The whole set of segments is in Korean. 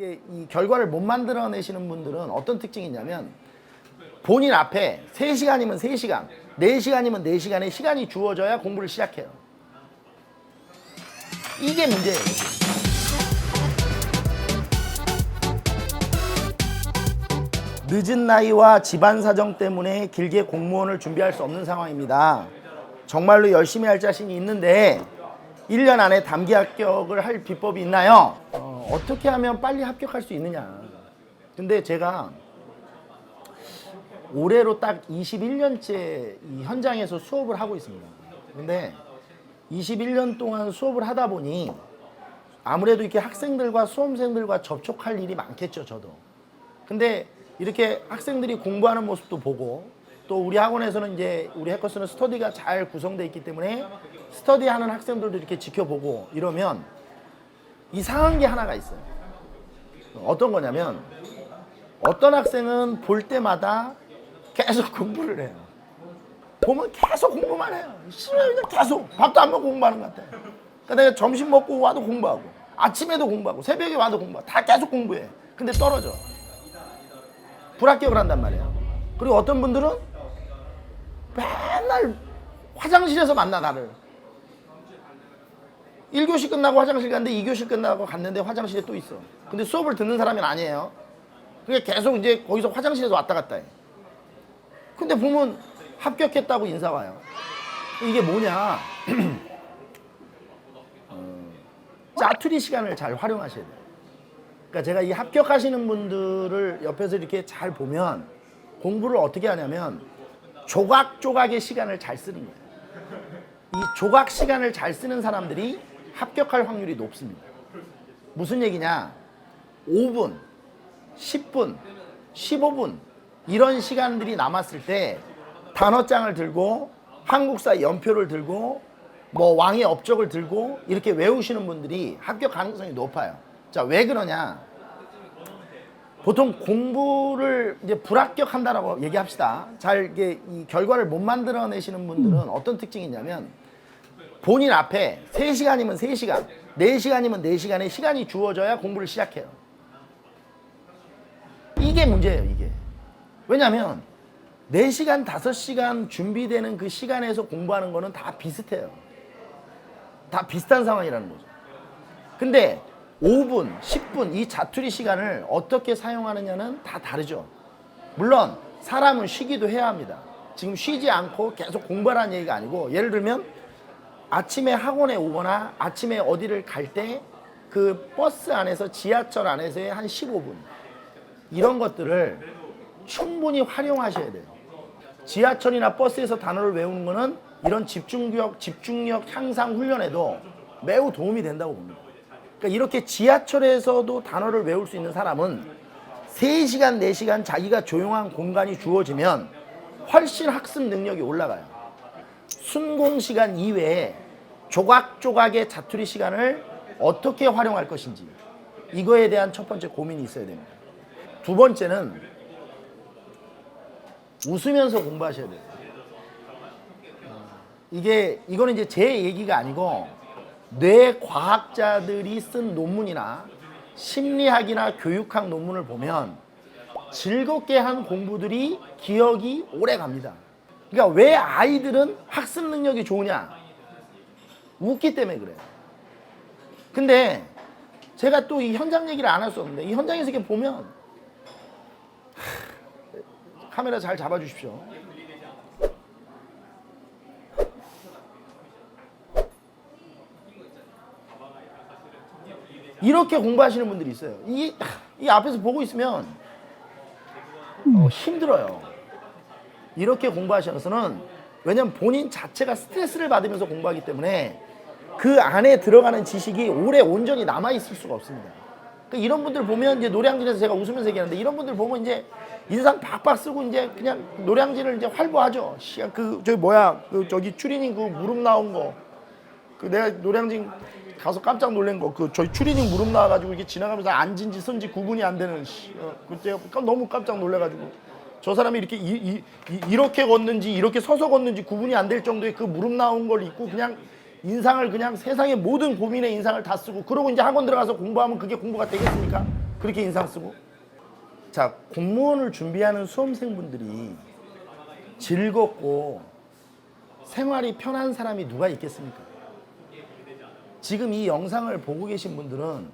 이 결과를 못 만들어내시는 분들은 어떤 특징이 있냐면 본인 앞에 3시간이면 3시간, 4시간이면 4시간의 시간이 주어져야 공부를 시작해요. 이게 문제예요. 늦은 나이와 집안 사정 때문에 길게 공무원을 준비할 수 없는 상황입니다. 정말로 열심히 할 자신이 있는데 1년 안에 단기 합격을 할 비법이 있나요? 어떻게 하면 빨리 합격할 수 있느냐. 근데 제가 올해로 딱 21년째 이 현장에서 수업을 하고 있습니다. 근데 21년 동안 수업을 하다 보니 아무래도 이렇게 학생들과 수험생들과 접촉할 일이 많겠죠, 저도. 근데 이렇게 학생들이 공부하는 모습도 보고 또 우리 학원에서는 이제 우리 해커스는 스터디가 잘 구성되어 있기 때문에 스터디하는 학생들도 이렇게 지켜보고 이러면 이상한 게 하나가 있어요. 어떤 거냐면 어떤 학생은 볼 때마다 계속 공부를 해요. 보면 계속 공부만 해요. 그냥 계속 밥도 안 먹고 공부하는 것 같아요. 그러니까 내가 점심 먹고 와도 공부하고 아침에도 공부하고 새벽에 와도 공부하고 다 계속 공부해. 근데 떨어져. 불합격을 한단 말이에요. 그리고 어떤 분들은 맨날 화장실에서 만나 나를. 1교시 끝나고 화장실 갔는데 2교시 끝나고 갔는데 화장실에 또 있어. 근데 수업을 듣는 사람은 아니에요. 그러니까 계속 이제 거기서 화장실에서 왔다 갔다 해. 근데 보면 합격했다고 인사 와요. 이게 뭐냐. 짜투리 시간을 잘 활용하셔야 돼요. 그러니까 제가 이 합격하시는 분들을 옆에서 이렇게 잘 보면 공부를 어떻게 하냐면 조각조각의 시간을 잘 쓰는 거예요. 이 조각 시간을 잘 쓰는 사람들이 합격할 확률이 높습니다. 무슨 얘기냐? 5분, 10분, 15분 이런 시간들이 남았을 때 단어장을 들고 한국사 연표를 들고 뭐 왕의 업적을 들고 이렇게 외우시는 분들이 합격 가능성이 높아요. 자, 왜 그러냐? 보통 공부를 이제 불합격한다라고 얘기합시다. 잘 이게 이 결과를 못 만들어내시는 분들은 어떤 특징이 있냐면 본인 앞에 3시간이면 3시간, 4시간이면 4시간의 시간이 주어져야 공부를 시작해요. 이게 문제예요, 이게. 왜냐면 4시간, 5시간 준비되는 그 시간에서 공부하는 거는 다 비슷해요. 다 비슷한 상황이라는 거죠. 근데 5분, 10분 이 자투리 시간을 어떻게 사용하느냐는 다 다르죠. 물론 사람은 쉬기도 해야 합니다. 지금 쉬지 않고 계속 공부하라는 얘기가 아니고 예를 들면 아침에 학원에 오거나 아침에 어디를 갈 때 그 버스 안에서 지하철 안에서의 한 15분 이런 것들을 충분히 활용하셔야 돼요. 지하철이나 버스에서 단어를 외우는 거는 이런 집중력 향상 훈련에도 매우 도움이 된다고 봅니다. 그러니까 이렇게 지하철에서도 단어를 외울 수 있는 사람은 3시간, 4시간 자기가 조용한 공간이 주어지면 훨씬 학습 능력이 올라가요. 순공 시간 이외에 조각조각의 자투리 시간을 어떻게 활용할 것인지 이거에 대한 첫 번째 고민이 있어야 됩니다. 두 번째는 웃으면서 공부하셔야 돼요. 이거는 이제 제 얘기가 아니고 뇌과학자들이 쓴 논문이나 심리학이나 교육학 논문을 보면 즐겁게 한 공부들이 기억이 오래 갑니다. 그러니까 왜 아이들은 학습 능력이 좋으냐? 웃기 때문에 그래요. 근데 제가 또 이 현장 얘기를 안 할 수 없는데 이 현장에서 이렇게 보면 카메라 잘 잡아주십시오. 이렇게 공부하시는 분들이 있어요. 이 앞에서 보고 있으면 힘들어요. 이렇게 공부하셔서는 왜냐면 본인 자체가 스트레스를 받으면서 공부하기 때문에 그 안에 들어가는 지식이 오래 온전히 남아있을 수가 없습니다. 그러니까 이런 분들 보면 이제 노량진에서 제가 웃으면서 얘기하는데 이런 분들 보면 이제 인상 팍팍 쓰고 이제 그냥 노량진을 이제 활보하죠. 저기 추리닝 그 무릎 나온 거. 내가 노량진 가서 깜짝 놀란 거, 저희 추리닝 무릎 나와가지고 이렇게 지나가면서 앉은지 선지 구분이 안 되는, 그때 너무 깜짝 놀래가지고 저 사람이 이렇게 걷는지 이렇게 서서 걷는지 구분이 안 될 정도의 그 무릎 나온 걸 입고 그냥 인상을 그냥 세상의 모든 고민의 인상을 다 쓰고 그러고 이제 학원 들어가서 공부하면 그게 공부가 되겠습니까? 그렇게 인상 쓰고. 자, 공무원을 준비하는 수험생분들이 즐겁고 생활이 편한 사람이 누가 있겠습니까? 지금 이 영상을 보고 계신 분들은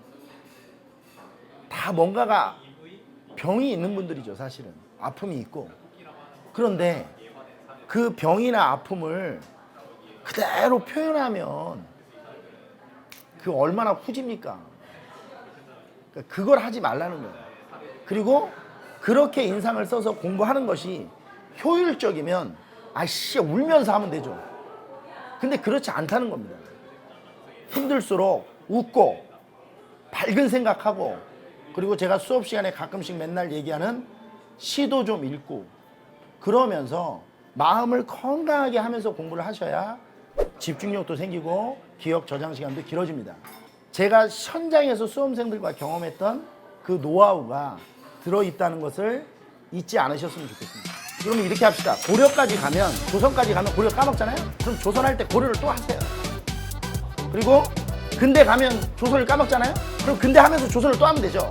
다 뭔가가 병이 있는 분들이죠, 사실은. 아픔이 있고. 그런데 그 병이나 아픔을 그대로 표현하면 그 얼마나 후집니까? 그러니까 그걸 하지 말라는 거예요. 그리고 그렇게 인상을 써서 공부하는 것이 효율적이면 아씨 울면서 하면 되죠. 근데 그렇지 않다는 겁니다. 힘들수록 웃고 밝은 생각하고, 그리고 제가 수업 시간에 가끔씩 맨날 얘기하는 시도 좀 읽고, 그러면서 마음을 건강하게 하면서 공부를 하셔야 집중력도 생기고 기억 저장 시간도 길어집니다. 제가 현장에서 수험생들과 경험했던 그 노하우가 들어있다는 것을 잊지 않으셨으면 좋겠습니다. 그러면 이렇게 합시다. 고려까지 가면, 조선까지 가면 고려 까먹잖아요? 그럼 조선할 때 고려를 또 하세요. 그리고 근대 가면 조선을 까먹잖아요? 그럼 근대 하면서 조선을 또 하면 되죠.